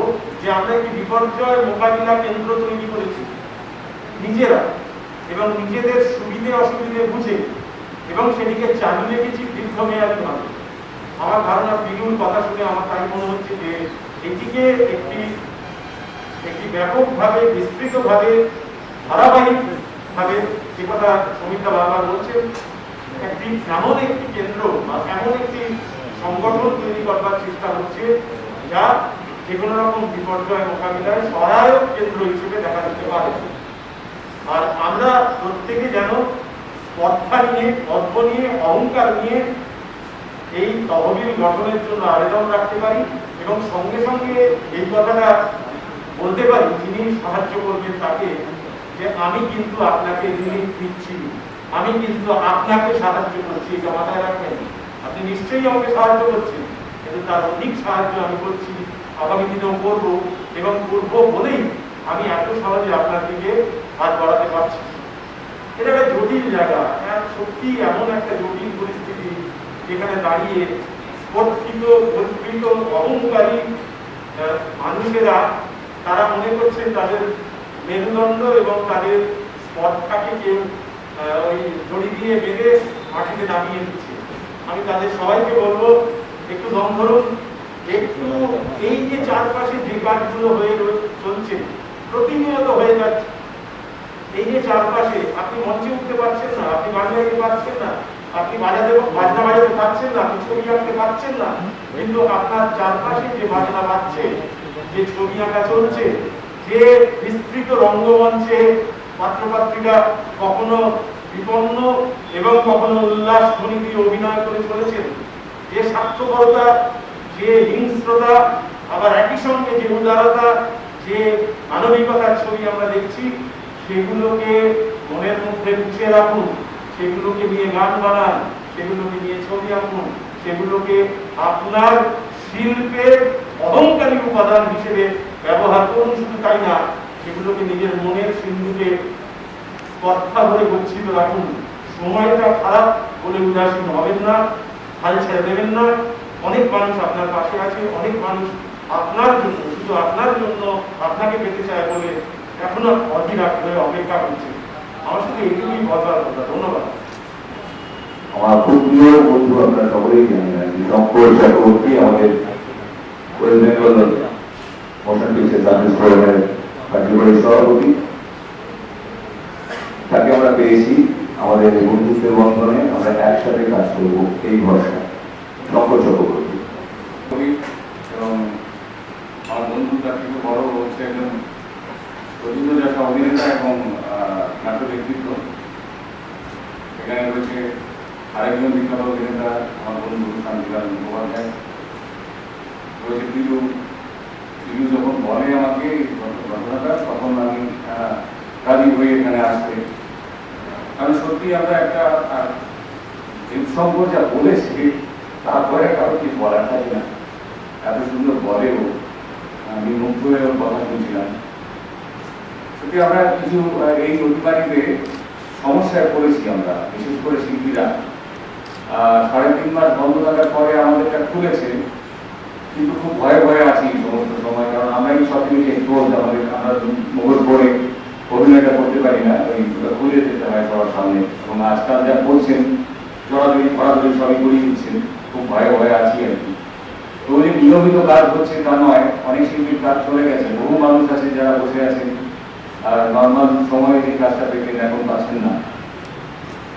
[SPEAKER 7] যে আমরা একটি বিপর্যয় মোকাবিলা কেন্দ্র তৈরি করেছি নিজেরা, এবং নিজেদের সুবিধে অসুবিধে বুঝে, এবং সেটিকে চালু রেখেছি দীর্ঘমেয়াদী ভাবে। আমার ধারণা পিলুর কথা শুনে আমার তাই মনে হচ্ছে যে এটিকে একটি ব্যাপকভাবে বিস্তৃতভাবে ধারাবাহিকভাবে, যে কথা সমিতা বারবার বলছেন, এমন একটি কেন্দ্র বা এমন একটি সংগঠন তৈরি করবার চেষ্টা হচ্ছে যা যে কোনো রকম বিপর্যয় মোকাবিলায় সহায়ক কেন্দ্র হিসেবে দেখা যেতে পারে। আর আমরা প্রত্যেকে যেন স্পর্ধা নিয়ে, গর্ব নিয়ে, অহংকার নিয়ে এই তহবিল গঠনের জন্য আবেদন রাখতে পারি, এবং সঙ্গে সঙ্গে এই কথাটা বলতে পারি যিনি সাহায্য করবেন তাকে, যে আমি কিন্তু আপনাকে রিলিফ দিচ্ছি, আমি কিন্তু আপনাকে সাহায্য করছি। এটা মাথায় রাখবেন, আপনি নিশ্চয়ই আমাকে সাহায্য করছেন, কিন্তু তার অধিক সাহায্য আমি করছি, আগামী দিনেও করবো, এবং করবো বলেই আমি এত সহজে আপনার দিকে হাত বাড়াতে পারছি। এটা একটা জটিল জায়গা, সত্যি এমন একটা জটিল পরিস্থিতি যেখানে দাঁড়িয়ে স্পর্ধিত, গর্বিত, অহংকারী মানুষেরা তারা মনে করছেন তাদের মেরুদণ্ড এবং তাদের স্পর্ধাকে কেউ ওই দড়ি দিয়ে বেঁধে মাটিতে নামিয়ে দিচ্ছে। আমি তাদের সবাইকে বলবো, একটু দম ধরুন, একটু এই যে চারপাশে যে কাজগুলো হয়ে চলছে, প্রতিনিয়ত হয়ে যাচ্ছে, এই যে চারপাশে আপনি মঞ্চে উঠতে পারছেন না, আপনি গান গাইতে পারছেন না, আপনি বাজনা বাজাতে পারছেন না, আপনি ছবি আঁকতে পারছেন না, কিন্তু আপনার চারপাশে যে বাজনা বাজছে, যে ছবি আঁকা চলছে, যে বিস্তৃত রঙ্গমঞ্চে পাত্রপাত্রীরা কখনো বিপন্ন এবং কখনো উল্লাস ধ্বনি দিয়ে অভিনয় করে চলেছেন, যে স্বার্থপরতা, যে হিংস্রতা, আবার একই সঙ্গে যে উদারতা, যে মানবিকতার ছবি আমরা দেখছি, সেগুলোকে মনের মধ্যে গুছিয়ে রাখুন, সেগুলোকে নিয়ে গান বানান, সেগুলোকে নিয়ে ছবি আঁকুন, সেগুলোকে আপনার শিল্পের অহংকারী উপাদান হিসেবে ব্যবহার করুন। শুধু তাই না, সেগুলোকে নিজের মনের সিন্ধুকে স্পর্ধা করে গচ্ছিত রাখুন। সময়টা খারাপ বলে উদাসীন হবেন না, হাল ছেড়ে দেবেন না। অনেক মানুষ আপনার পাশে আছে, অনেক মানুষ আপনার জন্য, শুধু আপনার জন্য, আপনাকে পেতে চায় বলে এখনো অধীরা করে অপেক্ষা করছে। আমার শুধু এইটুকুই বলার কথা। ধন্যবাদ।
[SPEAKER 1] আমার খুব প্রিয় বন্ধু, আপনারা সকলেই জানেন, শঙ্কর চক্রবর্তী আমাদের West Bengal motion picture service ফোরামের কার্যকরী সভাপতি। তাকে আমরা পেয়েছি, আমাদের বন্ধুত্বের বন্ধনে আমরা একসাথে কাজ করবো এই ভরসা। শঙ্কর চক্রবর্তী এবং আমার বন্ধু, তার থেকে বড় হচ্ছে একজন প্রযোজ্য যারা অভিনেতা এবং নাট্য ব্যক্তিত্ব। এখানে রয়েছে আরেকজন বিখ্যাত অভিনেতা আমার বন্ধু শান্তিলাল মুখোপাধ্যায়, রয়েছে পিলু। পিলু যখন বলে আমাকে ঘটনাটা, তখন আমি রাজি হয়ে এখানে আসতে, কারণ সত্যি আমরা একটা জীবসম্পদ যা বলেছি, তারপরে কারো কি বলার থাকে না, এত সুন্দর বলেও আমি মুগ্ধ হয়ে কথা শুনছিলাম। সত্যি আমরা কিছু এই অধিকারীতে সমস্যায় পড়েছি আমরা, বিশেষ করে শিল্পীরা। 3.5 মাস বন্ধ থাকার পরে আমাদেরটা খুলেছে, কিন্তু খুব ভয়ে ভয়ে আছি সমস্ত সময়, কারণ আমরা এই সব জিনিস এক্সপোজ, আমরা মুখোশ পরে অভিনয়টা করতে পারি না, ওই খুলে যেতে হয় সবার সামনে। এবং আজকাল যা করছেন, জড়াজড়ি ধরাধরি সবই করিয়ে দিচ্ছেন, খুব ভয়ে ভয়ে আছি আর কি। তো যে নিয়মিত কাজ হচ্ছে তা নয়, অনেক শিল্পীর কাজ চলে গেছে, বহু মানুষ আছে যারা বসে আছেন আর নর্মাল সময়ে যে কাজটা পেতেন এখন পাচ্ছেন না।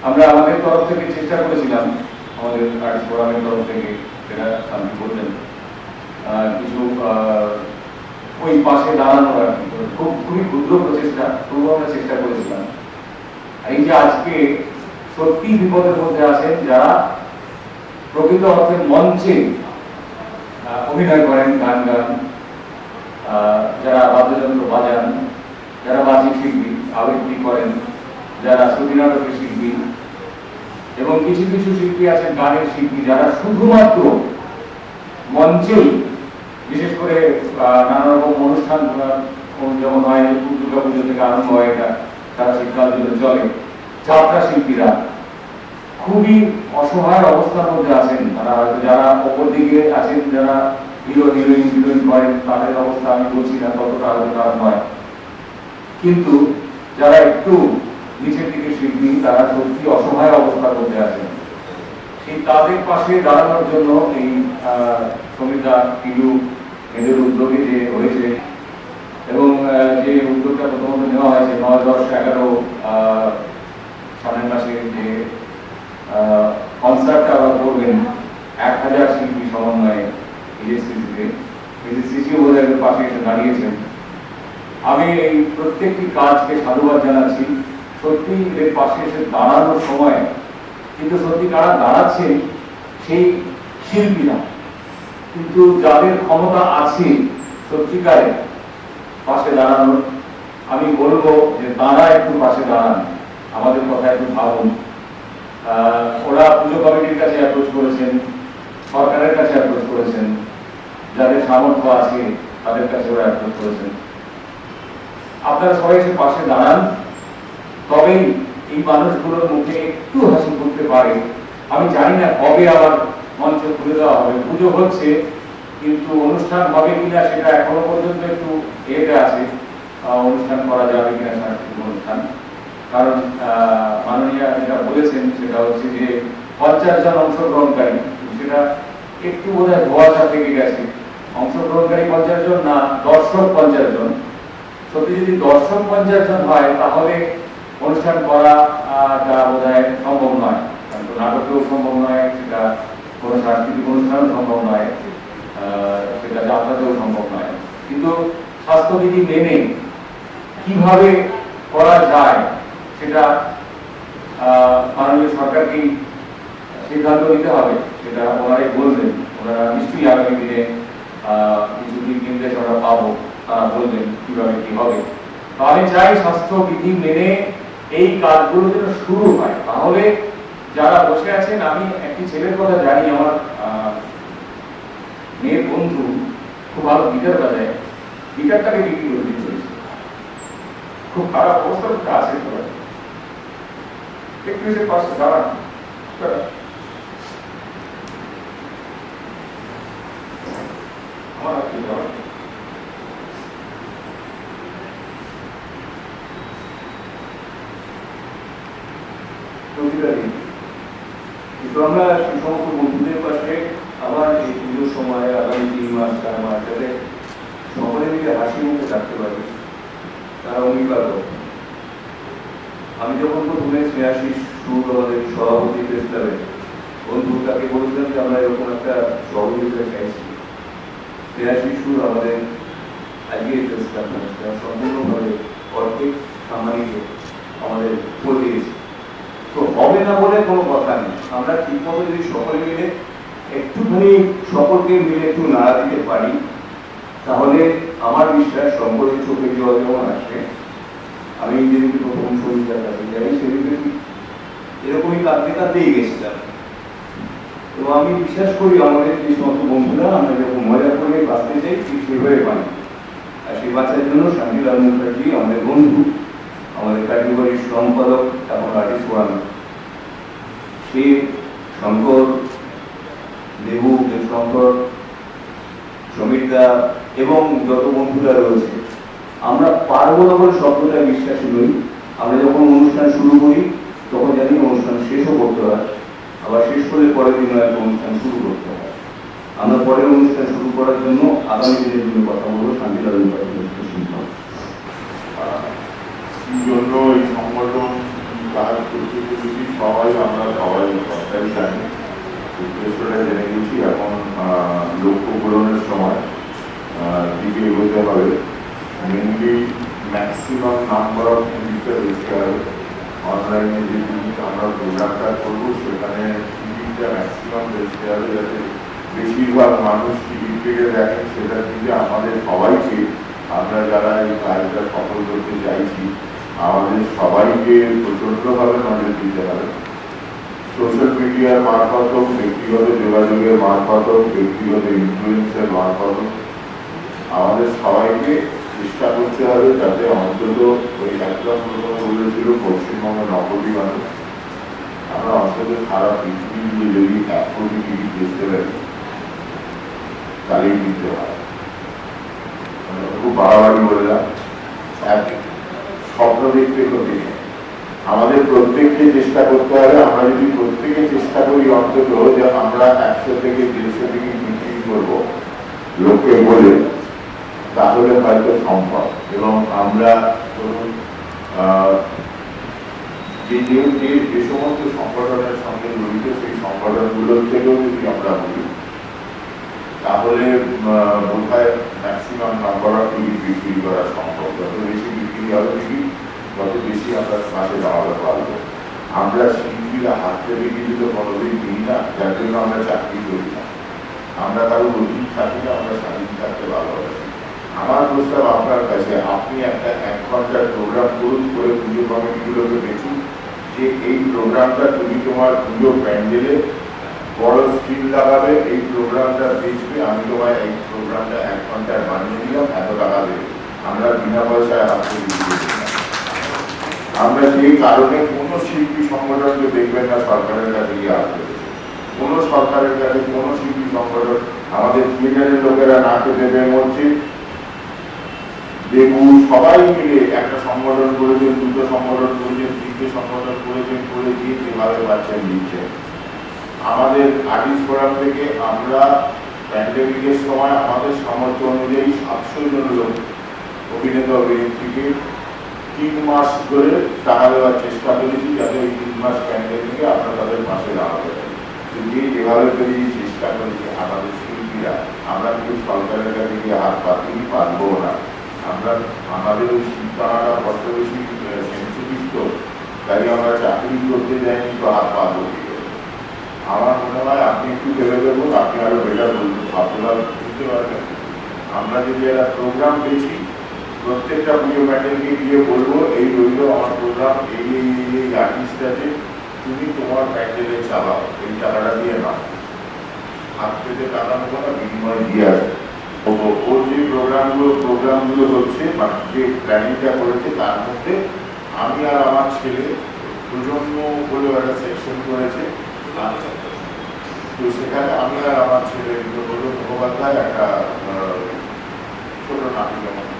[SPEAKER 1] আমরা আমাদের তরফ থেকে চেষ্টা করেছিলাম, আমাদের আর্টিস্ট ফোরামের তরফ থেকে, সেটা শান্তি করলেন, কিছু ওই পাশে দাঁড়ানোর আর কি, খুবই ক্ষুদ্র প্রচেষ্টা, তবুও আমরা চেষ্টা করেছিলাম। এই যে আজকে সত্যি বিপদের মধ্যে আছেন যারা প্রকৃত অর্থে মঞ্চে অভিনয় করেন, গান গান, যারা বাদ্যযন্ত্র বাজান, যারা বাচিক শিল্পী, আবৃত্তি করেন, যারা শ্রুতি নাটকের শিল্পী, এবং কিছু কিছু শিল্পী আছেন গানের শিল্পী, যারা শুধুমাত্র মঞ্চেই, বিশেষ করে নানা রকম অনুষ্ঠান যেমন হয়, দুর্গা পুজো থেকে আরম্ভ হয়, এটা সারা শীতকাল জুড়ে চলে, যাত্রা শিল্পীরা খুবই অসহায় অবস্থার মধ্যে আছেন। তারা যারা অপর দিকে আছেন, যারা হিরো হিরোইন করেন, তাদের অবস্থা আমি বলছি না ততটা হয়তো খারাপ নয়, কিন্তু যারা একটু নিচের দিকে শিল্পী তারা সত্যি অসহায় অবস্থার মধ্যে আছেন, এই তাদের পাশে দাঁড়ানোর জন্য এই সমিতা টিলু এদের উদ্যোগে যে হয়েছে এবং যে উদ্যোগটা প্রথমত নেওয়া হয়েছে 9, 10, 11 সামনের মাসে যে কনসার্টটা আবার করবেন 1000 শিল্পী সমন্বয়ে সিসিও বোধহয় পাশে এসে দাঁড়িয়েছেন। আমি এই প্রত্যেকটি কাজকে সাধুবাদ জানাচ্ছি। সত্যি এর পাশে এসে দাঁড়ানোর সময় কিন্তু সত্যি কারা দাঁড়াচ্ছেন সেই শিল্পীরা, কিন্তু যাদের ক্ষমতা আছে সত্যিকারে পাশে দাঁড়ানোর, আমি বলবো যে তারা একটু পাশে দাঁড়ান, আমাদের কথা একটু ভাবুন। ওরা পুজো কমিটির কাছে অ্যাপ্রোচ করেছেন, সরকারের কাছে অ্যাপ্রোচ করেছেন, যাদের সামর্থ্য আছে তাদের কাছে ওরা অ্যাপ্রোচ করেছেন। আপনারা সবাই এসে পাশে দাঁড়ান, তবেই এই মানুষগুলোর মুখে একটু হাসি ফুটতে পারে। আমি জানি না কবে আবার মঞ্চ খুলে দেওয়া হবে, পুজো হচ্ছে কিন্তু অনুষ্ঠান হবে কিনা সেটা এখনো পর্যন্ত একটু এতে আছে, অনুষ্ঠান করা যাবে কিনা সাংস্কৃতিক অনুষ্ঠান। কারণ মাননীয় যেটা বলেছেন সেটা হচ্ছে যে 50 জন অংশগ্রহণকারী, সেটা একটু বোধহয় ধোঁয়াশা থেকে গেছে। অংশগ্রহণকারী 50 জন না, দর্শক 50 জন। সত্যি যদি দর্শক 50 জন হয় তাহলে অনুষ্ঠান করাটা বোধহয় সম্ভব নয়, নাটকেও সম্ভব নয়, সেটা কোনো সাংস্কৃতিক অনুষ্ঠানও সম্ভব নয়, সেটা যাত্রাতেও সম্ভব নয়। কিন্তু স্বাস্থ্যবিধি মেনে কিভাবে করা যায় সেটা মাননীয় সরকারকেই সিদ্ধান্ত নিতে হবে, সেটা ওনারাই বলবেন। ওনারা নিশ্চয়ই আগামী দিনে কিছু দিক নির্দেশ আমরা পাবো, তারা বলবেন কিভাবে কি হবে। তো আমি চাই স্বাস্থ্যবিধি মেনে এই কাজগুলো যেন শুরু হয়, তাহলে যারা বসে আছেন, আমি একটি ছেলের কথা জানি, আমার মেয়ের বন্ধু খুব ভালো গিটার বাজায়, গিটারটাকে বিক্রি করে দিচ্ছে, খুব খারাপ অবস্থা আছে। একটু এসে পাশে দাঁড়ান, আমার কি দাঁড়ান। কিন্তু আমরা সেই সমস্ত বন্ধুদের পাশে আবার এই পুজোর সময় আগামী 3 মাস 4 মাস যাতে সকলে মিলে হাসি মুখে থাকতে পারি তারা অঙ্গীকার করে। আমি যখন প্রথমে 86 সুর আমাদের সভাপতি প্রেস ক্লাবে বন্ধু তাকে বলেছিলাম যে আমরা এরকম একটা সহযোগিতা চাইছি, 86 সুর আমাদের আজকে প্রেস ক্লাব সম্পূর্ণভাবে অর্ধেক সামানিকে আমাদের করে দিয়েছে। তো হবে না বলে কোনো কথা নেই, আমরা ঠিক মতো যদি সকলে মিলে একটুখানি সকলকে মিলে একটু নাড়া দিতে পারি তাহলে আমার বিশ্বাস সম্পর্কে চোখে জল যেমন আসে। আমি যেদিকে প্রথম সঙ্গীতার কাছে যাই সেদিকে এরকমই কাঁদতে কাঁদতেই গেছিলাম। তো আমি বিশ্বাস করি আমাদের যে সমস্ত বন্ধুরা আমরা যখন মজা করে বাঁচতে চাই ঠিক সেভাবে পাই। আর সেই বাচ্চার জন্য শান্তিলাল মুখার্জি আমাদের বন্ধু, আমাদের কার্যকরী সম্পাদক এবং আর্টিস্ট ওয়ান, সে শঙ্কর দেবু, দেবশঙ্কর, সমীরদা এবং যত বন্ধুরা রয়েছে, আমরা পারবো না বলে শব্দটা বিশ্বাসী নই। আমরা যখন অনুষ্ঠান শুরু করি তখন জানি অনুষ্ঠান শেষও করতে হয়, আবার শেষ করে পরের দিন একটা অনুষ্ঠান শুরু করতে হয়। আমরা পরের অনুষ্ঠান শুরু করার জন্য আগামী দিনের জন্য কথা বলবো শান্তিলাল মুখার্জি শিল্পী।
[SPEAKER 8] কি জন্য এই সংগঠন কাজ করতে চলেছি সবাই আমরা সবাই সরকারি জানি, উদ্দেশ্যটা জেনে গেছি। এখন লক্ষ্য পূরণের সময় দিকে এগোতে হবে। মেনলি ম্যাক্সিমাম নাম্বার অফ টিকিটটা দেখতে হবে। অনলাইনে যে টিকিট আমরা প্রোগ্রামটা করবো সেখানে টিকিটটা ম্যাক্সিমাম দেখতে হবে, যাতে বেশিরভাগ মানুষ টিকিট কেটে দেখেন। সেটা দিকে আমাদের সবাইকে, আমরা যারা এই কাজটা সফল করতে চাইছি, আমাদের সবাইকে প্রচণ্ডভাবে নজর দিতে হবে। সোশ্যাল মিডিয়ার মারফত হোক, ব্যক্তিগত যোগাযোগের মারফত হোক, ব্যক্তিগত ইনফ্লুয়েন্সের মারফত হোক, আমাদের সবাইকে চেষ্টা করতে হবে যাতে অন্তত ওই একটা প্রথমে বলেছিল পশ্চিমবঙ্গে 9 কোটি মানুষ, আমরা অন্তত সারা পৃথিবী দিয়ে যদি 1 কোটি টিকিট দেখতে পারি চালিয়ে দিতে হয়। খুব বাড়াবাড়ি বললাম, এক স্বপ্ন দেখতে হতে নেই। আমাদের প্রত্যেককে চেষ্টা করতে হবে। আমরা যদি প্রত্যেকে চেষ্টা করি অন্তত যে আমরা 100 থেকে 150 থেকে মিটিং করবো লোককে বলে, তাহলে হয়তো সম্ভব। এবং আমরা ধরুন যে সমস্ত সংগঠনের সঙ্গে জড়িত সেই সংগঠনগুলোর থেকেও যদি আমরা বলি, তাহলে বোধহয় ম্যাক্সিমাম নাম্বার অফ টিকিট বিক্রি করা সম্ভব। যত বেশি বিক্রি হবে টিকিট, তত বেশি আমরা মাসে জমাতে পারবো। আমরা শিল্পীরা হাত থেকে কিছু তো কোনোদিন দিই না, যার জন্য আমরা চাকরি করি না। আমরা কারো অধীন থাকি না, আমরা স্বাধীন থাকতে ভালোবাসি। আমার প্রস্তাব আপনার কাছে, আপনি একটা 1 ঘন্টার প্রোগ্রাম করুন, করে পুজো কমিটিগুলোকে দেখুন যে এই প্রোগ্রামটা তুমি তোমার পুজো প্যান্ডেলে বড় স্ক্রিন লাগাবে, এই প্রোগ্রামটা বেচবে, আমি তোমায় এই প্রোগ্রামটা 1 ঘন্টায় বানিয়ে দিলাম, এত টাকা দেবে। আমরা বিনা পয়সায় হাত থেকে দিয়ে দিই না। আমরা সেই কারণে কোনো শিল্পী সংগঠনকে দেখবেন না সরকারের কাছে গিয়ে আসবে। কোনো সরকারের কাছে কোনো শিল্পী সংগঠন, আমাদের থিয়েটারের লোকেরা নাচে দেবে মরছে, দেবু সবাই মিলে একটা সংগঠন করেছেন, 2টো সংগঠন করেছেন, 3টে সংগঠন করেছেন, করে দিয়ে যেভাবে পাচ্ছেন দিচ্ছেন। আমাদের আর্টিস্ট ফোরাম থেকে আমরা প্যান্ডেমিকের সময় আমাদের সামর্থ্য অনুযায়ী 700 জন লোক অভিনেতা অভিনেত্রীকে 3 মাস ধরে টাকা দেওয়ার চেষ্টা করেছি, যাতে এই 3 মাস প্যান্ডেমিকে আমরা তাদের পাশে দাঁড়াতে পারি। যদি যেভাবে করে চেষ্টা করেছি আমাদের শিল্পীরা, আমরা কিন্তু সরকারের কাছে গিয়ে হাত পাতেই পারবো না। আমরা আমাদের ওই শিল্পাটা বড্ড বেশি সেন্সিটিভ, তো তাই আমরা চাকরি করতে যাইনি, তো হাত পা বলি। আমার মনে হয় আপনি একটু ভেবে দেখুন, আপনি আরো বেটার বলতে আপনারা বুঝতে পারবেন। আমরা যদি একটা প্রোগ্রাম পেয়েছি, প্রত্যেকটা পুজো প্যান্ডেলকে গিয়ে বলবো, এই রইল আমার প্রোগ্রাম, এই আর্টিস্ট আছে, তুমি তোমার প্যান্ডেলে চালাও, এই টাকাটা দিয়ে নাও। হাত থেকে টাকা নেবো না, বিনিময় দিয়ে আসবে। ওর যে প্রোগ্রামগুলো হচ্ছে, মানে যে প্ল্যানিংটা করেছে, তার মধ্যে আমি আর আমার ছেলে প্রজন্ম বলে একটা সেকশন করেছে। তো সেখানে আমি আর আমার ছেলে মুখোপাধ্যায় একটা ছোট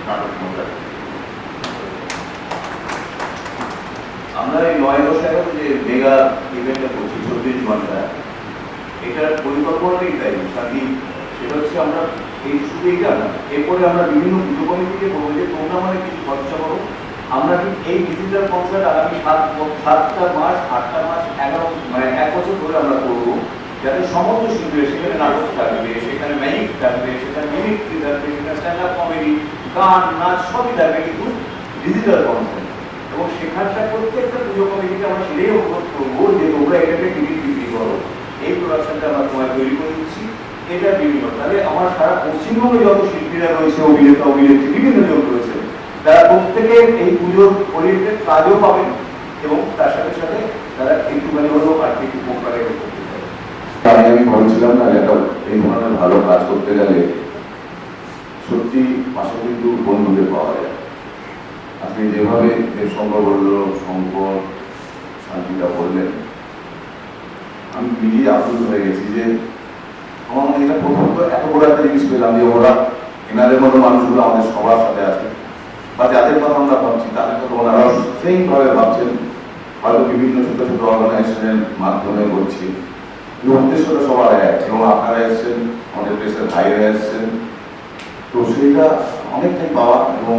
[SPEAKER 8] নাটক মধ্যে
[SPEAKER 1] আমরা এই 9-10 যে মেগা ইভেন্টটা করছি 34 ঘন্টা, এটার পরিকল্পনাটাই তাই সাথী। সেটা হচ্ছে আমরা এই শুধু এইটা না, এরপরে আমরা বিভিন্ন পুজো কমিটিকে বলবো যে তোমরা মানে কিছু খরচা করো। আমরা ঠিক এই ডিজিটাল কনসার্ট আগামী 7টা মাস 8টা মাস 11 মানে 1 বছর ধরে আমরা করবো, যাতে সমস্ত শিল্পীরা, সেখানে নাটক থাকবে, সেখানে ম্যাজিক থাকবে, সেখানে মিমিক্রি থাকবে, সেখানে স্ট্যান্ড আপ কমেডি, গান, নাচ সবই থাকবে, কিন্তু ডিজিটাল কনসার্ট। এবং সেখানটা প্রত্যেকটা পুজো কমিটিকে আমরা সেটাই অনুরোধ করবো যে তোমরা এটাকে টিকিট বিক্রি করো, এই প্রোডাকশনটা আমরা তোমায় তৈরি করে দিচ্ছি। এটা বিভিন্ন, তাহলে আমার সারা পশ্চিমবঙ্গে যত শিল্পীরা রয়েছে, অভিনেতা অভিনেত্রী বিভিন্ন জন রয়েছে, তারা প্রত্যেকে এই পুজোর ওরিয়েন্টেড কাজও পাবেন, এবং তার সাথে সাথে তারা একটুখানি হলেও আর্থিক উপকারে করতে পারে। আমি বলছিলাম না, একটা এই ধরনের ভালো কাজ করতে গেলে সত্যি পাশে কিন্তু বন্ধুদের পাওয়া যায়। আপনি যেভাবে দেবসঙ্গ বলল, শঙ্কর, শান্তিটা বললেন, আমি নিজেই আপ্লুত হয়ে গেছি যে আমার মনে এটা প্রথম তো এত বড় একটা জিনিস পেলাম যে ওরা এনাদের মতো মানুষগুলো আমাদের সবার সাথে আছে, বা যাদের কথা আমরা ভাবছি তাদের কথা ওনারাও সেইভাবে ভাবছেন, হয়তো বিভিন্ন ছোট ছোট অর্গানাইজেশনের মাধ্যমে বলছি, উদ্দেশ্যটা সবার এক। এবং আপনারা এসছেন, আমাদের দেশের ভাইরা এসছেন, তো সেইটা অনেকটাই পাওয়া। এবং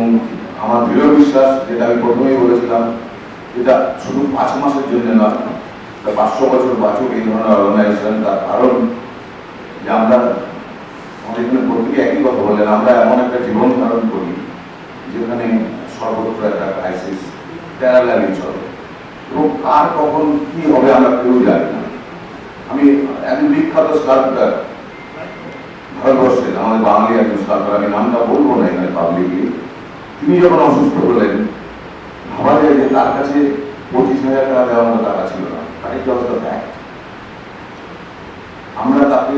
[SPEAKER 1] আমার দৃঢ় বিশ্বাস, যেটা আমি প্রথমেই বলেছিলাম, যেটা শুধু 5 মাসের জন্য না, 500 বছর বাঁচুক এই ধরনের অর্গানাইজেশন। তার কারণ যে আমরা আমাদের এখানে প্রত্যেকে একই কথা বললেন, আমরা এমন একটা জীবন ধারণ করি যেখানে সর্বত্র একটা ক্রাইসিস প্যারালালি চলে, এবং কার কখন কি হবে আমরা কেউ জানি না। আমি একজন বিখ্যাত স্কাল্পচার ভারতবর্ষের, আমাদের বাঙালি একজন স্কাল্পচার, আমি নামটা বলবো না এখানে পাবলিকলি, তিনি যখন অসুস্থ হলেন, ভাবা যায় যে তার কাছে 25,000 টাকা দেওয়ার মতো টাকা ছিল না। আমরা তাকে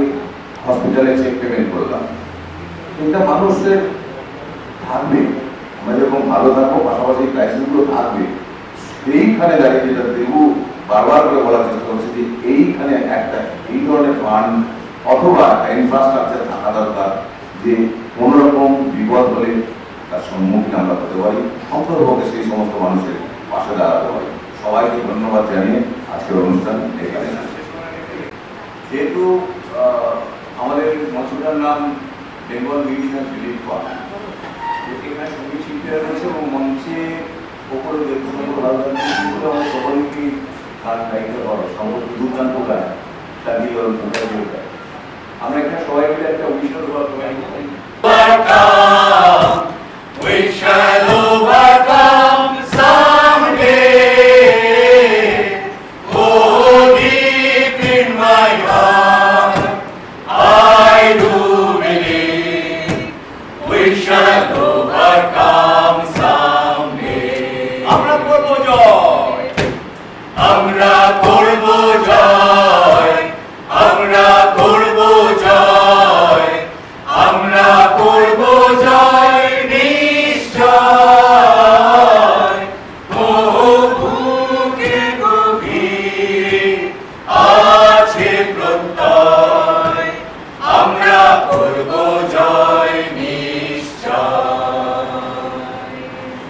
[SPEAKER 1] হসপিটালে চেক পেমেন্ট করলাম। এটা মানুষের থাকবে, আমরা যেরকম ভালো থাকবো, পাশাপাশি ক্রাইসিসগুলো থাকবে। এইখানে দাঁড়িয়ে যেটা দেবু বারবার করে বলার চেষ্টা করছে যে এইখানে একটা এই ধরনের ফান্ড অথবা ইনফ্রাস্ট্রাকচার থাকা দরকার, যে কোনো রকম বিপদ হলে তার সম্মুখীন আমরা হতে পারি, অন্তর্ভুক্ত সেই সমস্ত মানুষের পাশে দাঁড়াতে পারি। সবাইকে ধন্যবাদ জানিয়ে আজকের অনুষ্ঠান এখানে যেহেতু আমাদের মঞ্চটার নাম বেঙ্গল মিউজিয়াম রিলিফ ফান্ড, এখানে সঙ্গীত শিল্পীরা রয়েছে এবং মঞ্চে ওপরে দেখুন আমাদের সকলকে গান গাইতে হবে, সমস্ত দুর্দান্ত গান চালিয়ে আমরা এখানে সবাই মিলে একটা উৎসব